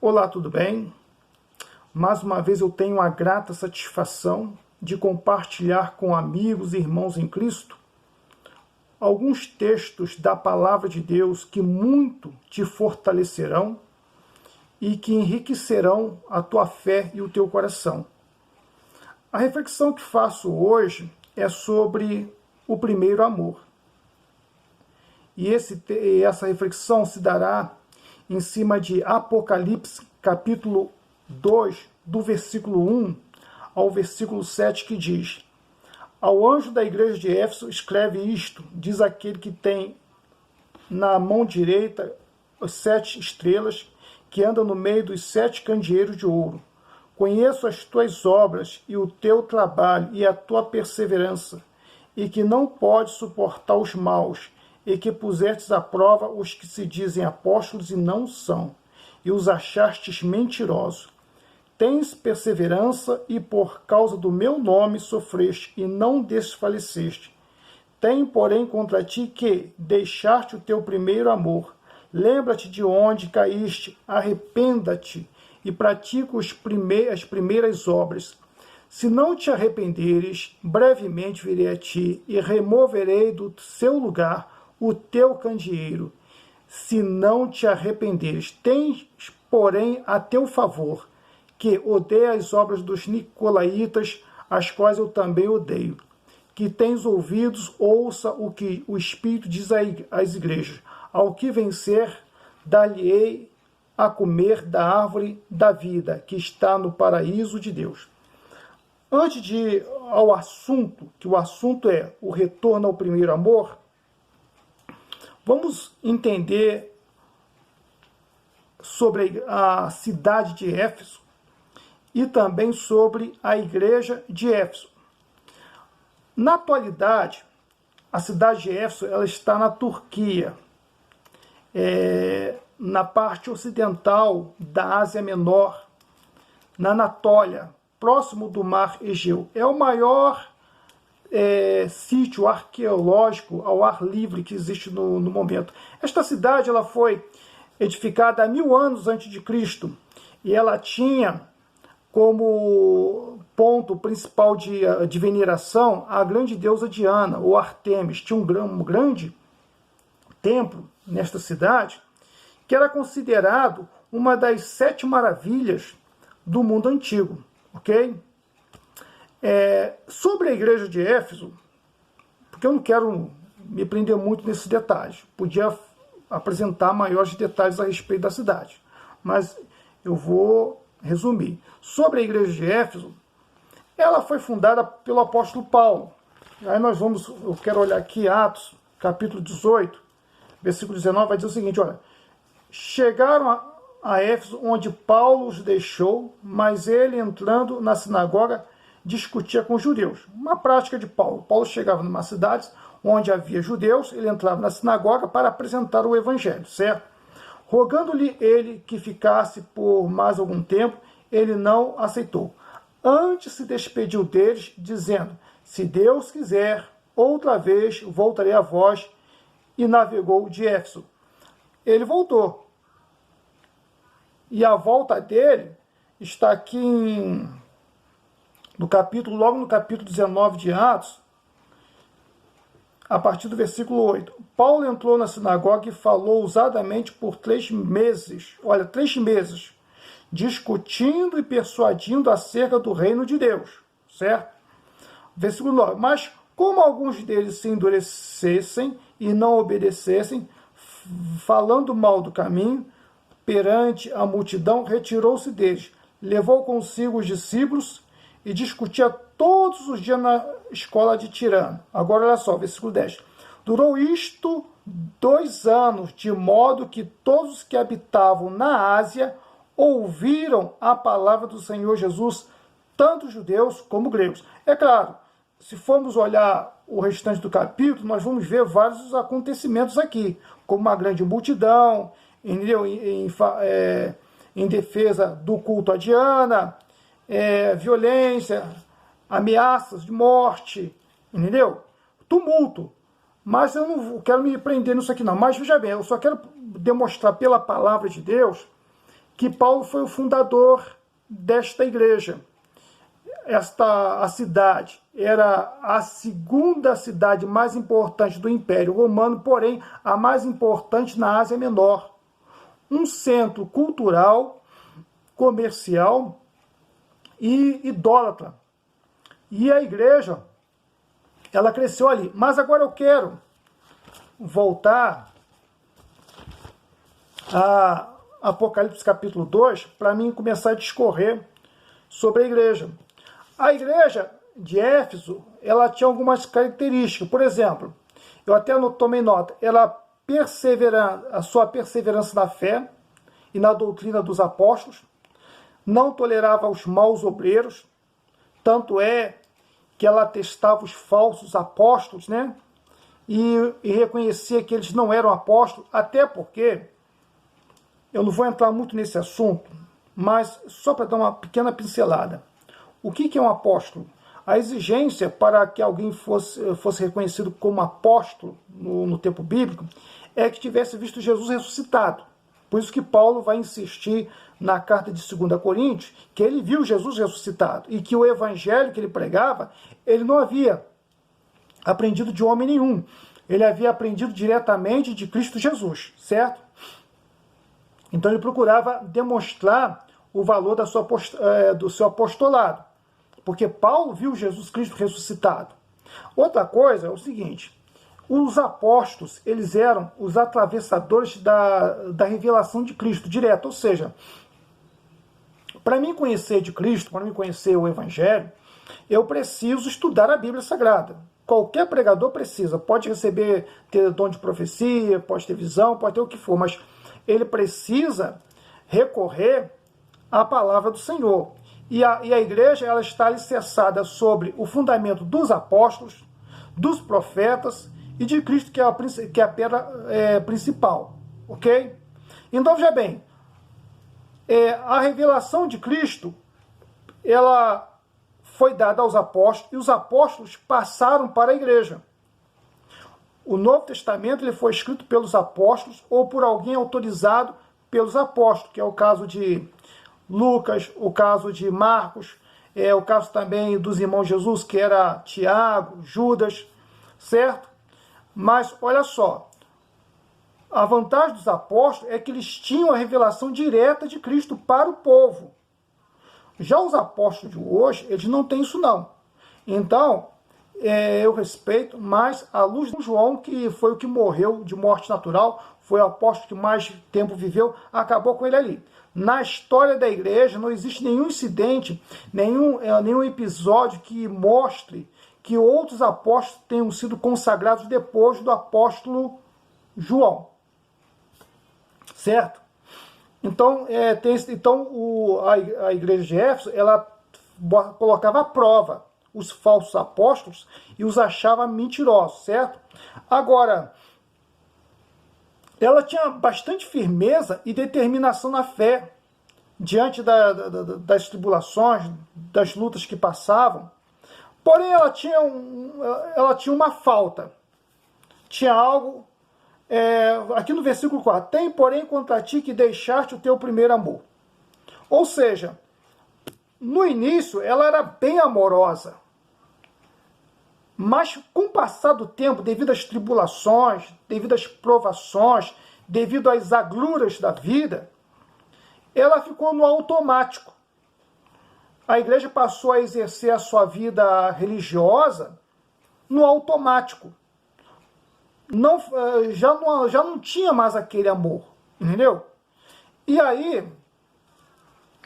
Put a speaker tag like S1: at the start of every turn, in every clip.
S1: Olá, tudo bem? Mais uma vez eu tenho a grata satisfação de compartilhar com amigos e irmãos em Cristo alguns textos da Palavra de Deus que muito te fortalecerão e que enriquecerão a tua fé e o teu coração. A reflexão que faço hoje é sobre o primeiro amor. E essa reflexão se dará em cima de Apocalipse, capítulo 2, do versículo 1 ao versículo 7, que diz: Ao anjo da igreja de Éfeso escreve isto, diz aquele que tem na mão direita as 7 estrelas, que anda no meio dos 7 candeeiros de ouro. Conheço as tuas obras e o teu trabalho e a tua perseverança, e que não podes suportar os maus, e que pusestes à prova os que se dizem apóstolos e não são, e os achastes mentirosos. Tens perseverança e por causa do meu nome sofreste e não desfaleceste. Tenho, porém, contra ti que deixaste o teu primeiro amor. Lembra-te de onde caíste, arrependa-te e pratica as primeiras obras. Se não te arrependeres, brevemente virei a ti e removerei do seu lugar o teu candeeiro. Se não te arrependeres, tens, porém, a teu favor, que odeia as obras dos nicolaítas, as quais eu também odeio. Que tens ouvidos, ouça o que o Espírito diz às igrejas. Ao que vencer, dar-lhe-ei a comer da árvore da vida, que está no paraíso de Deus. Antes de ir ao assunto, que o assunto é o retorno ao primeiro amor, vamos entender sobre a cidade de Éfeso e também sobre a igreja de Éfeso. Na atualidade, a cidade de Éfeso ela está na Turquia, na parte ocidental da Ásia Menor, na Anatólia, próximo do Mar Egeu. É o maior sítio arqueológico ao ar livre que existe no momento. Esta cidade ela foi edificada há 1000 anos antes de Cristo e ela tinha como ponto principal de veneração a grande deusa Diana, ou Artemis. Tinha um grande templo nesta cidade que era considerado uma das 7 maravilhas do mundo antigo, ok? Sobre a igreja de Éfeso, porque eu não quero me prender muito nesses detalhes, podia apresentar maiores detalhes a respeito da cidade, mas eu vou resumir. Sobre a igreja de Éfeso, ela foi fundada pelo apóstolo Paulo. Aí eu quero olhar aqui Atos, capítulo 18, versículo 19, vai dizer o seguinte, olha: chegaram a Éfeso, onde Paulo os deixou, mas ele, entrando na sinagoga, discutia com os judeus. Uma prática de Paulo. Paulo chegava numa cidade onde havia judeus, ele entrava na sinagoga para apresentar o evangelho, certo? Rogando-lhe ele que ficasse por mais algum tempo, ele não aceitou. Antes se despediu deles, dizendo: se Deus quiser, outra vez voltarei a vós, e navegou de Éfeso. Ele voltou. E a volta dele está aqui logo no capítulo 19 de Atos, a partir do versículo 8. Paulo entrou na sinagoga e falou ousadamente por 3 meses. Olha, 3 meses. Discutindo e persuadindo acerca do reino de Deus. Certo? Versículo 9. Mas como alguns deles se endurecessem e não obedecessem, falando mal do caminho, perante a multidão, retirou-se deles. Levou consigo os discípulos e discutia todos os dias na escola de Tirano. Agora olha só, versículo 10. Durou isto 2 anos, de modo que todos os que habitavam na Ásia ouviram a palavra do Senhor Jesus, tanto judeus como gregos. É claro, se formos olhar o restante do capítulo, nós vamos ver vários acontecimentos aqui, como uma grande multidão, entendeu? Em defesa do culto a Diana, violência, ameaças de morte, entendeu? Tumulto. Mas eu não quero me prender nisso aqui não. Mas veja bem, eu só quero demonstrar pela palavra de Deus que Paulo foi o fundador desta igreja. A cidade era a segunda cidade mais importante do Império Romano, porém a mais importante na Ásia Menor. Um centro cultural, comercial e idólatra. E a igreja, ela cresceu ali. Mas agora eu quero voltar a Apocalipse capítulo 2, para mim começar a discorrer sobre a igreja. A igreja de Éfeso, ela tinha algumas características. Por exemplo, eu até tomei nota, a sua perseverança na fé e na doutrina dos apóstolos, não tolerava os maus obreiros, tanto é que ela atestava os falsos apóstolos, né? E reconhecia que eles não eram apóstolos, até porque, eu não vou entrar muito nesse assunto, mas só para dar uma pequena pincelada. O que é um apóstolo? A exigência para que alguém fosse reconhecido como apóstolo no tempo bíblico é que tivesse visto Jesus ressuscitado. Por isso que Paulo vai insistir na carta de 2 Coríntios que ele viu Jesus ressuscitado e que o evangelho que ele pregava, ele não havia aprendido de homem nenhum. Ele havia aprendido diretamente de Cristo Jesus, certo? Então ele procurava demonstrar o valor do seu apostolado, porque Paulo viu Jesus Cristo ressuscitado. Outra coisa é o seguinte, os apóstolos, eles eram os atravessadores da revelação de Cristo direto, ou seja, para mim conhecer de Cristo, para mim conhecer o Evangelho, eu preciso estudar a Bíblia Sagrada. Qualquer pregador precisa, pode ter dom de profecia, pode ter visão, pode ter o que for, mas ele precisa recorrer à palavra do Senhor. E a igreja, ela está alicerçada sobre o fundamento dos apóstolos, dos profetas e de Cristo, que é a pedra principal. Ok? Então, veja bem, a revelação de Cristo, ela foi dada aos apóstolos e os apóstolos passaram para a igreja. O Novo Testamento ele foi escrito pelos apóstolos ou por alguém autorizado pelos apóstolos, que é o caso de Lucas, o caso de Marcos, o caso também dos irmãos Jesus, que era Tiago, Judas, certo? Mas, olha só, a vantagem dos apóstolos é que eles tinham a revelação direta de Cristo para o povo. Já os apóstolos de hoje, eles não têm isso não. Então, eu respeito, mas a luz de João, que foi o que morreu de morte natural, foi o apóstolo que mais tempo viveu, acabou com ele ali. Na história da igreja não existe nenhum incidente, nenhum episódio que mostre que outros apóstolos tenham sido consagrados depois do apóstolo João. Certo? Então, a igreja de Éfeso, ela colocava à prova os falsos apóstolos e os achava mentirosos, certo? Agora, ela tinha bastante firmeza e determinação na fé diante das tribulações, das lutas que passavam. Porém, ela tinha uma falta. Tinha algo, aqui no versículo 4, tem, porém, contra ti que deixaste o teu primeiro amor. Ou seja, no início, ela era bem amorosa. Mas com o passar do tempo, devido às tribulações, devido às provações, devido às agruras da vida, ela ficou no automático. A igreja passou a exercer a sua vida religiosa no automático. Já não tinha mais aquele amor, entendeu? E aí,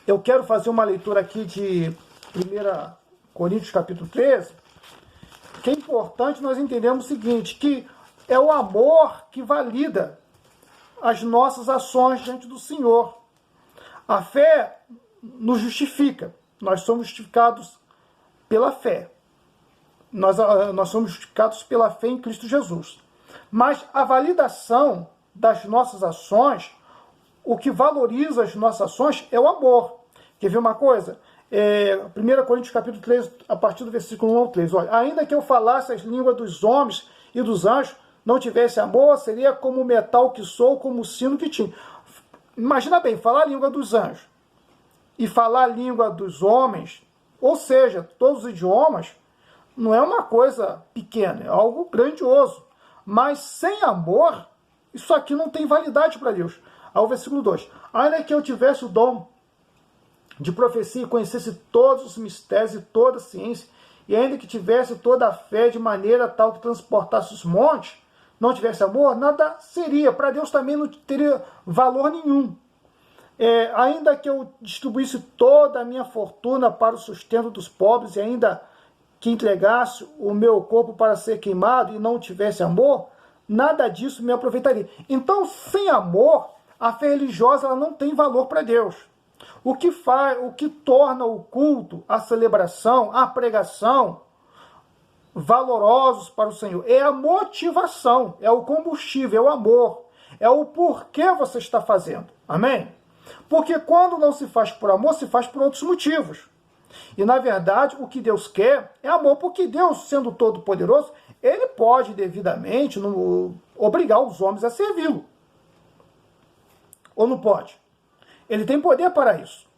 S1: eu quero fazer uma leitura aqui de 1 Coríntios capítulo 13, que é importante nós entendermos o seguinte, que é o amor que valida as nossas ações diante do Senhor. A fé nos justifica. Nós somos justificados pela fé. Nós somos justificados pela fé em Cristo Jesus. Mas a validação das nossas ações, o que valoriza as nossas ações é o amor. Quer ver uma coisa? 1 Coríntios capítulo 3, a partir do versículo 1 ao 3. Olha, ainda que eu falasse as línguas dos homens e dos anjos, não tivesse amor, seria como o metal que sou, como o sino que tinha. imagina bem, falar a língua dos anjos e falar a língua dos homens, ou seja, todos os idiomas, não é uma coisa pequena, é algo grandioso. Mas sem amor, isso aqui não tem validade para Deus. Aí o versículo 2. Ainda que eu tivesse o dom de profecia e conhecesse todos os mistérios e toda a ciência, e ainda que tivesse toda a fé de maneira tal que transportasse os montes, não tivesse amor, nada seria. Para Deus também não teria valor nenhum. Ainda que eu distribuísse toda a minha fortuna para o sustento dos pobres, e ainda que entregasse o meu corpo para ser queimado e não tivesse amor, nada disso me aproveitaria. Então, sem amor, a fé religiosa ela não tem valor para Deus. O que torna o culto, a celebração, a pregação valorosos para o Senhor é a motivação, é o combustível, é o amor, é o porquê você está fazendo. Amém? Porque quando não se faz por amor, se faz por outros motivos. E na verdade, o que Deus quer é amor, porque Deus, sendo todo-poderoso, ele pode devidamente obrigar os homens a servi-lo. Ou não pode? Ele tem poder para isso.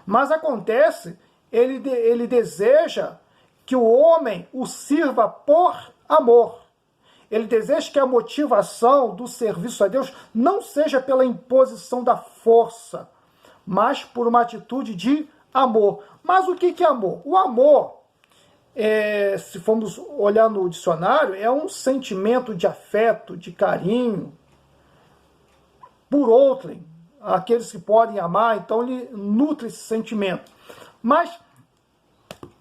S1: Mas acontece, ele deseja que o homem o sirva por amor. Ele deseja que a motivação do serviço a Deus não seja pela imposição da força, mas por uma atitude de amor. Mas o que é amor? O amor, se formos olhar no dicionário, é um sentimento de afeto, de carinho por outrem, aqueles que podem amar, então ele nutre esse sentimento. Mas,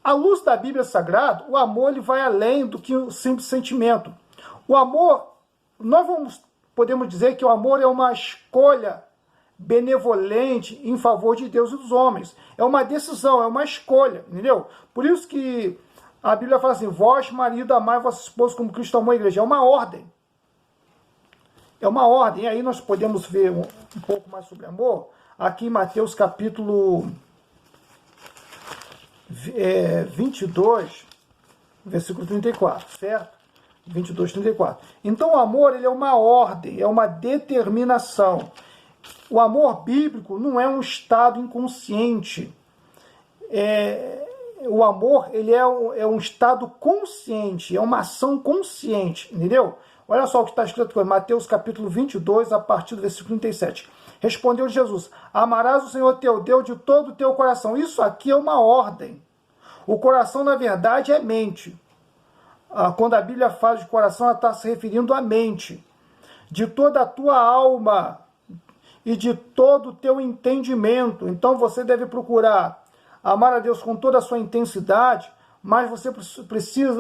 S1: à luz da Bíblia Sagrada, o amor ele vai além do que o simples sentimento. O amor, podemos dizer que o amor é uma escolha benevolente em favor de Deus e dos homens. É uma decisão, é uma escolha, entendeu? Por isso que a Bíblia fala assim, vós, marido, amai vosso esposo como Cristo amou a igreja. É uma ordem. É uma ordem. E aí nós podemos ver um pouco mais sobre amor aqui em Mateus capítulo 22, versículo 34, certo? 22, 34. Então o amor ele é uma ordem, é uma determinação. O amor bíblico não é um estado inconsciente. O amor ele é um estado consciente, é uma ação consciente, entendeu? Olha só o que está escrito em Mateus capítulo 22, a partir do versículo 37. Respondeu Jesus, amarás o Senhor teu Deus de todo o teu coração. Isso aqui é uma ordem. O coração, na verdade, é mente. Quando a Bíblia fala de coração, ela está se referindo à mente. De toda a tua alma e de todo o teu entendimento. Então você deve procurar amar a Deus com toda a sua intensidade, mas você precisa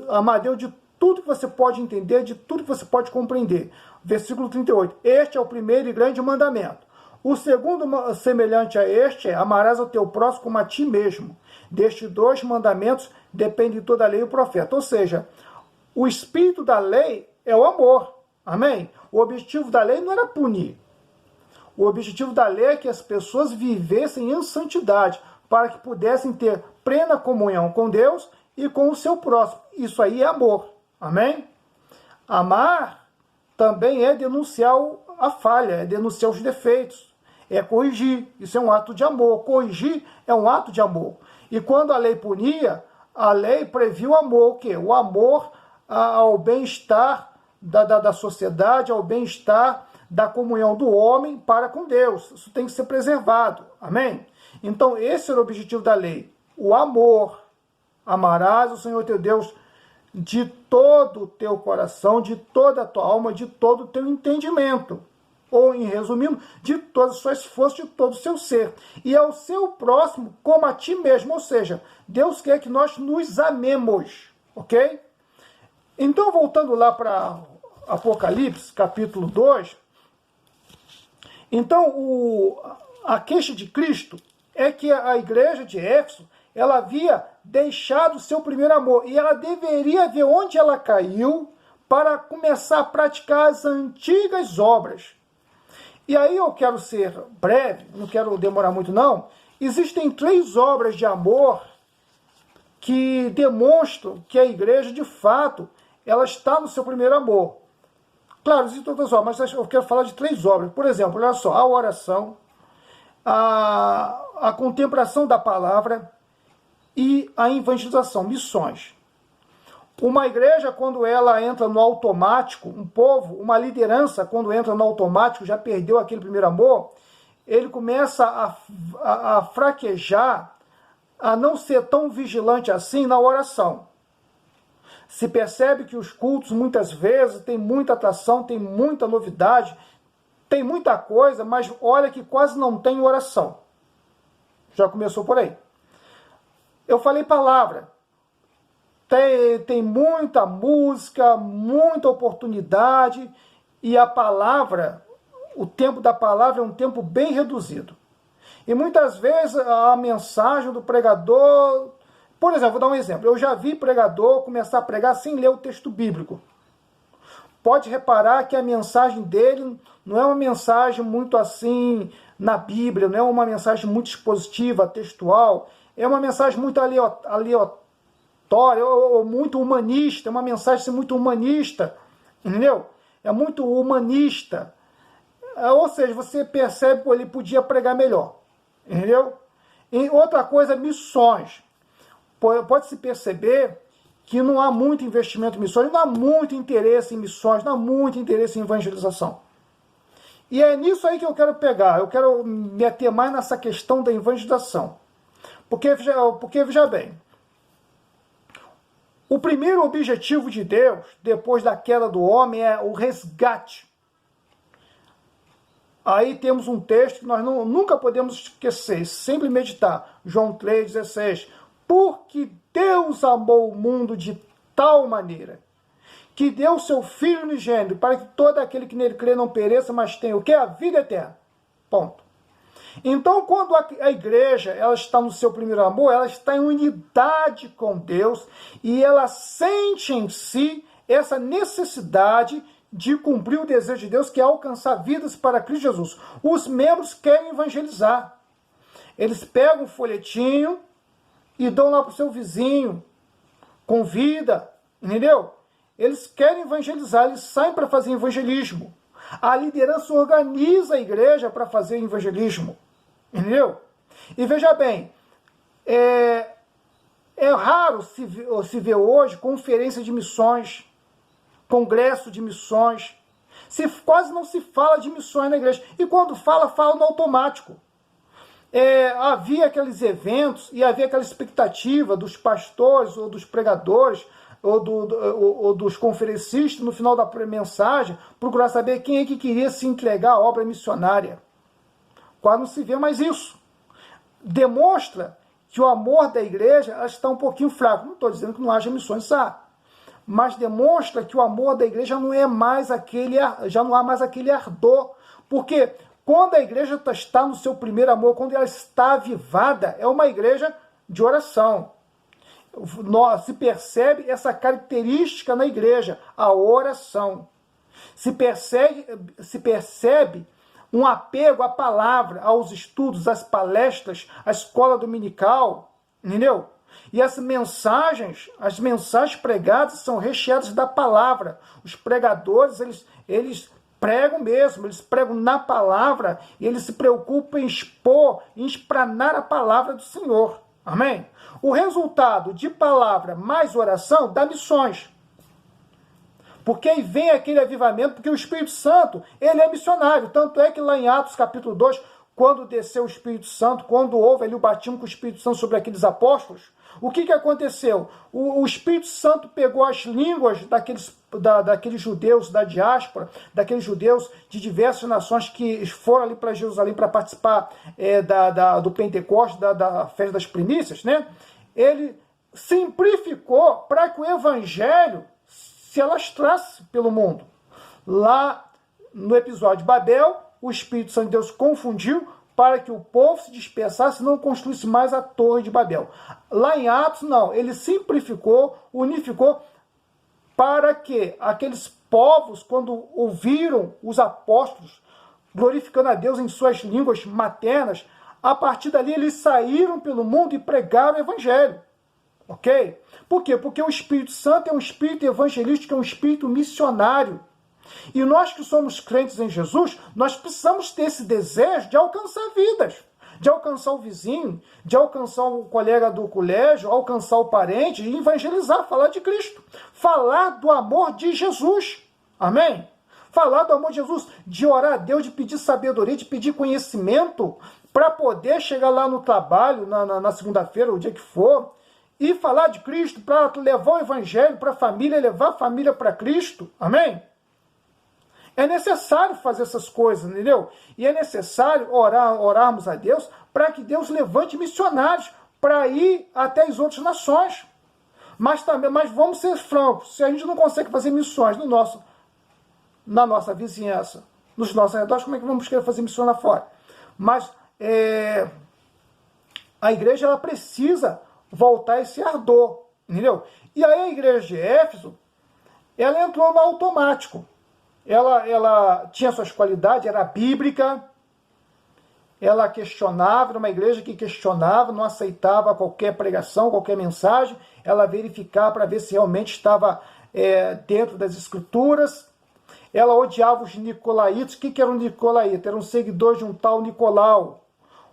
S1: amar a Deus de tudo que você pode entender, de tudo que você pode compreender. Versículo 38. Este é o primeiro e grande mandamento. O segundo, semelhante a este, é amarás ao teu próximo como a ti mesmo. Destes dois mandamentos depende toda a lei e o profeta. Ou seja, o espírito da lei é o amor. Amém? O objetivo da lei não era punir. O objetivo da lei é que as pessoas vivessem em santidade, para que pudessem ter plena comunhão com Deus e com o seu próximo. Isso aí é amor. Amém? Amar também é denunciar a falha, é denunciar os defeitos, é corrigir. Isso é um ato de amor. Corrigir é um ato de amor. E quando a lei punia, a lei previu o amor. O quê? O amor ao bem-estar da sociedade, ao bem-estar da comunhão do homem para com Deus. Isso tem que ser preservado. Amém? Então, esse era o objetivo da lei. O amor. Amarás o Senhor teu Deus de todo o teu coração, de toda a tua alma, de todo o teu entendimento. Ou, em resumindo, de todas as suas forças, de todo o seu ser. E ao seu próximo como a ti mesmo. Ou seja, Deus quer que nós nos amemos. Ok? Então, voltando lá para Apocalipse, capítulo 2. Então, a queixa de Cristo é que a igreja de Éfeso, ela havia deixado o seu primeiro amor. E ela deveria ver onde ela caiu para começar a praticar as antigas obras. E aí eu quero ser breve, não quero demorar muito não. Existem 3 obras de amor que demonstram que a igreja, de fato, ela está no seu primeiro amor. Claro, existem outras obras, mas eu quero falar de 3 obras. Por exemplo, olha só, a oração, a contemplação da palavra e a evangelização, missões. Uma igreja, quando ela entra no automático, um povo, uma liderança, quando entra no automático, já perdeu aquele primeiro amor, ele começa a fraquejar, a não ser tão vigilante assim na oração. Se percebe que os cultos, muitas vezes, tem muita atração, tem muita novidade, tem muita coisa, mas olha que quase não tem oração. Já começou por aí. Eu falei palavra. Tem muita música, muita oportunidade, e a palavra, o tempo da palavra é um tempo bem reduzido. E muitas vezes a mensagem do pregador... Por exemplo, vou dar um exemplo. Eu já vi pregador começar a pregar sem ler o texto bíblico. Pode reparar que a mensagem dele não é uma mensagem muito assim na Bíblia, não é uma mensagem muito expositiva, textual. É uma mensagem muito aleatória, ou muito humanista. É uma mensagem muito humanista, entendeu? É muito humanista. Ou seja, você percebe que ele podia pregar melhor, entendeu? E outra coisa, missões. Pode-se perceber que não há muito investimento em missões, não há muito interesse em missões, não há muito interesse em evangelização. E é nisso aí que eu quero pegar, eu quero me ater mais nessa questão da evangelização. Porque veja bem, o primeiro objetivo de Deus, depois da queda do homem, é o resgate. Aí temos um texto que nós nunca podemos esquecer, sempre meditar. João 3,16. Porque Deus amou o mundo de tal maneira que deu o seu Filho unigênito para que todo aquele que nele crê não pereça, mas tenha o quê? A vida eterna. Ponto. Então, quando a igreja ela está no seu primeiro amor, ela está em unidade com Deus e ela sente em si essa necessidade de cumprir o desejo de Deus, que é alcançar vidas para Cristo Jesus. Os membros querem evangelizar. Eles pegam um folhetinho e dão lá para o seu vizinho, convida, entendeu? Eles querem evangelizar, eles saem para fazer evangelismo. A liderança organiza a igreja para fazer evangelismo, entendeu? E veja bem, é raro se ver hoje conferência de missões, congresso de missões. Quase não se fala de missões na igreja. E quando fala no automático. Havia aqueles eventos e havia aquela expectativa dos pastores ou dos pregadores ou dos conferencistas no final da mensagem procurar saber quem é que queria se entregar à obra missionária. Quase não se vê mais isso. Demonstra que o amor da igreja está um pouquinho fraco. Não estou dizendo que não haja missões, mas demonstra que o amor da igreja já não há mais aquele ardor. Porque quando a igreja está no seu primeiro amor, quando ela está avivada, é uma igreja de oração. Se percebe essa característica na igreja, a oração. Se percebe um apego à palavra, aos estudos, às palestras, à escola dominical, entendeu? E as mensagens pregadas são recheadas da palavra. Os pregadores, eles pregam mesmo, eles pregam na palavra e eles se preocupam em expor, em espranar a palavra do Senhor. Amém? O resultado de palavra mais oração dá missões. Porque aí vem aquele avivamento, porque o Espírito Santo, ele é missionário. Tanto é que lá em Atos capítulo 2, quando desceu o Espírito Santo, quando houve ali o batismo com o Espírito Santo sobre aqueles apóstolos, o que aconteceu? O Espírito Santo pegou as línguas daqueles judeus da diáspora, daqueles judeus de diversas nações que foram ali para Jerusalém para participar do Pentecostes, da festa das primícias, né? Ele simplificou para que o evangelho se alastrasse pelo mundo. Lá no episódio de Babel, o Espírito Santo de Deus confundiu para que o povo se dispersasse e não construísse mais a Torre de Babel. Lá em Atos, não. Ele simplificou, unificou, para que aqueles povos, quando ouviram os apóstolos glorificando a Deus em suas línguas maternas, a partir dali eles saíram pelo mundo e pregaram o evangelho. Ok? Por quê? Porque o Espírito Santo é um espírito evangelístico, é um espírito missionário. E nós que somos crentes em Jesus, nós precisamos ter esse desejo de alcançar vidas, de alcançar o vizinho, de alcançar o colega do colégio, alcançar o parente e evangelizar, falar de Cristo, falar do amor de Jesus. Amém? Falar do amor de Jesus, de orar a Deus, de pedir sabedoria, de pedir conhecimento para poder chegar lá no trabalho, na segunda-feira, o dia que for, e falar de Cristo, para levar o evangelho para a família, levar a família para Cristo. Amém? É necessário fazer essas coisas, entendeu? E é necessário orarmos a Deus para que Deus levante missionários para ir até as outras nações. Mas vamos ser francos, se a gente não consegue fazer missões na nossa vizinhança, nos nossos arredores, como é que vamos querer fazer missões lá fora? Mas a igreja ela precisa voltar a esse ardor, entendeu? E aí a igreja de Éfeso, ela entrou no automático. Ela tinha suas qualidades, era bíblica, ela questionava, era uma igreja que questionava, não aceitava qualquer pregação, qualquer mensagem, ela verificava para ver se realmente estava dentro das escrituras. Ela odiava os nicolaítas. O que era um nicolaíta? Era um seguidor de um tal Nicolau,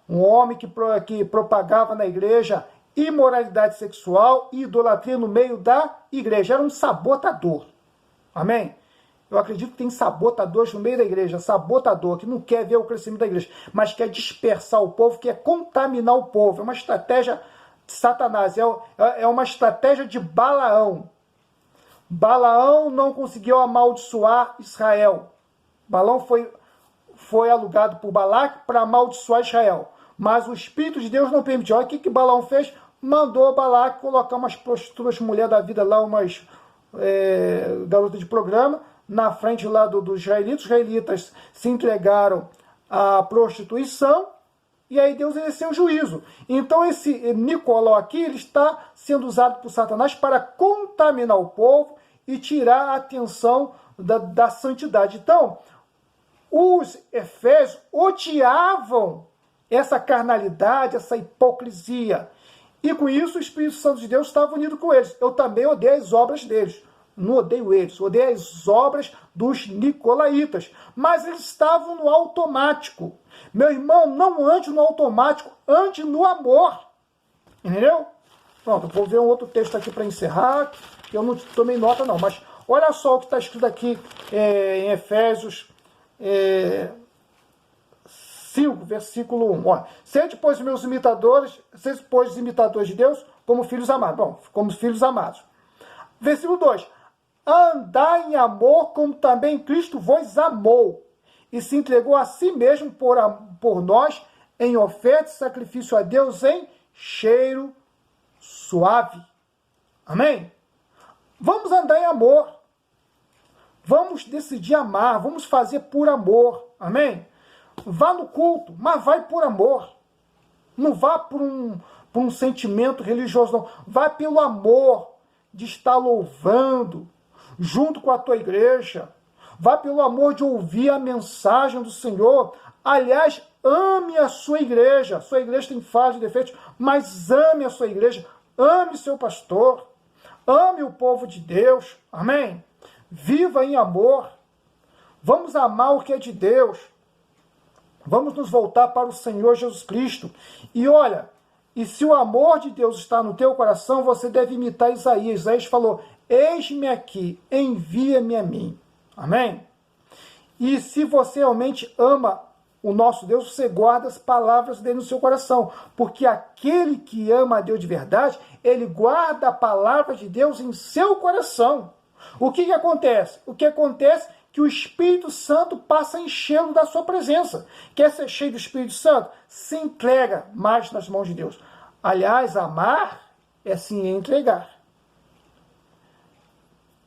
S1: um homem que propagava na igreja imoralidade sexual e idolatria no meio da igreja. Era um sabotador. Amém? Eu acredito que tem sabotadores no meio da igreja, sabotador, que não quer ver o crescimento da igreja, mas quer dispersar o povo, quer contaminar o povo. É uma estratégia de Satanás, é uma estratégia de Balaão. Balaão não conseguiu amaldiçoar Israel. Balaão foi alugado por Balaque para amaldiçoar Israel. Mas o Espírito de Deus não permitiu. Olha o que Balaão fez. Mandou Balaque colocar umas prostitutas, mulher da vida lá, umas garotas de programa, na frente lá dos israelitas. Os israelitas se entregaram à prostituição e aí Deus exerceu o juízo. Então esse Nicolau aqui, ele está sendo usado por Satanás para contaminar o povo e tirar a atenção da santidade. Então, os efésios odiavam essa carnalidade, essa hipocrisia. E com isso o Espírito Santo de Deus estava unido com eles. Eu também odeio as obras deles. Não odeio eles, odeio as obras dos nicolaítas. Mas eles estavam no automático. Meu irmão, não ande no automático, ande no amor. Entendeu? Pronto, eu vou ver um outro texto aqui para encerrar, que eu não tomei nota não. Mas olha só o que está escrito aqui em Efésios 5, versículo 1. Olha, sede, pois, imitadores de Deus, como filhos amados. Bom, como filhos amados. Versículo 2. Andai em amor, como também Cristo vos amou, e se entregou a si mesmo por nós, em oferta e sacrifício a Deus, em cheiro suave. Amém? Vamos andar em amor. Vamos decidir amar. Vamos fazer por amor. Amém? Vá no culto, mas vai por amor. Não vá por um sentimento religioso, não. Vá pelo amor de estar louvando junto com a tua igreja. Vá pelo amor de ouvir a mensagem do Senhor. Aliás, ame a sua igreja. Sua igreja tem falhas e defeitos, mas ame a sua igreja. Ame seu pastor. Ame o povo de Deus. Amém? Viva em amor. Vamos amar o que é de Deus. Vamos nos voltar para o Senhor Jesus Cristo. E olha, e se o amor de Deus está no teu coração, você deve imitar Isaías. Isaías falou, eis-me aqui, envia-me a mim. Amém? E se você realmente ama o nosso Deus, você guarda as palavras dele no seu coração. Porque aquele que ama a Deus de verdade, ele guarda a palavra de Deus em seu coração. O que acontece? O que acontece é que o Espírito Santo passa a enchê-lo da sua presença. Quer ser cheio do Espírito Santo? Se entrega mais nas mãos de Deus. Aliás, amar é se entregar.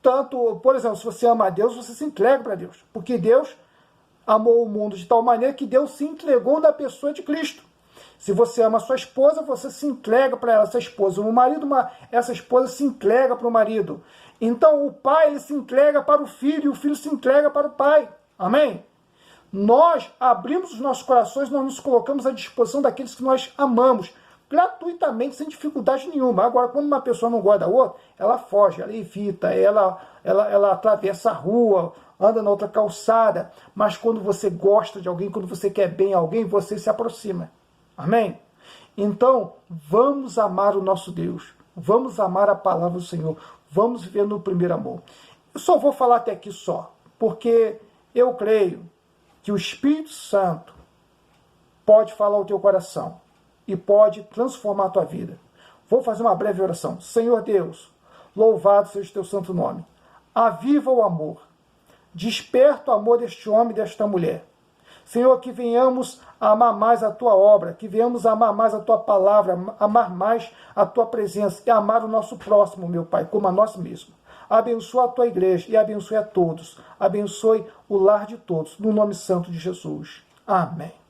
S1: Tanto, por exemplo, se você ama a Deus, você se entrega para Deus. Porque Deus amou o mundo de tal maneira que Deus se entregou na pessoa de Cristo. Se você ama a sua esposa, você se entrega para ela, essa esposa. O marido, essa esposa se entrega para o marido. Então o pai ele se entrega para o filho e o filho se entrega para o pai. Amém? Nós abrimos os nossos corações, nós nos colocamos à disposição daqueles que nós amamos, gratuitamente, sem dificuldade nenhuma. Agora, quando uma pessoa não gosta da outra, ela foge, ela evita, ela atravessa a rua, anda na outra calçada, mas quando você gosta de alguém, quando você quer bem a alguém, você se aproxima. Amém? Então, vamos amar o nosso Deus, vamos amar a palavra do Senhor, vamos viver no primeiro amor. Eu só vou falar até aqui só, porque eu creio que o Espírito Santo pode falar ao teu coração e pode transformar a tua vida. Vou fazer uma breve oração. Senhor Deus, louvado seja o teu santo nome. Aviva o amor. Desperta o amor deste homem e desta mulher. Senhor, que venhamos a amar mais a tua obra, que venhamos a amar mais a tua palavra, amar mais a tua presença e amar o nosso próximo, meu Pai, como a nós mesmos. Abençoa a tua igreja e abençoe a todos. Abençoe o lar de todos, no nome santo de Jesus. Amém.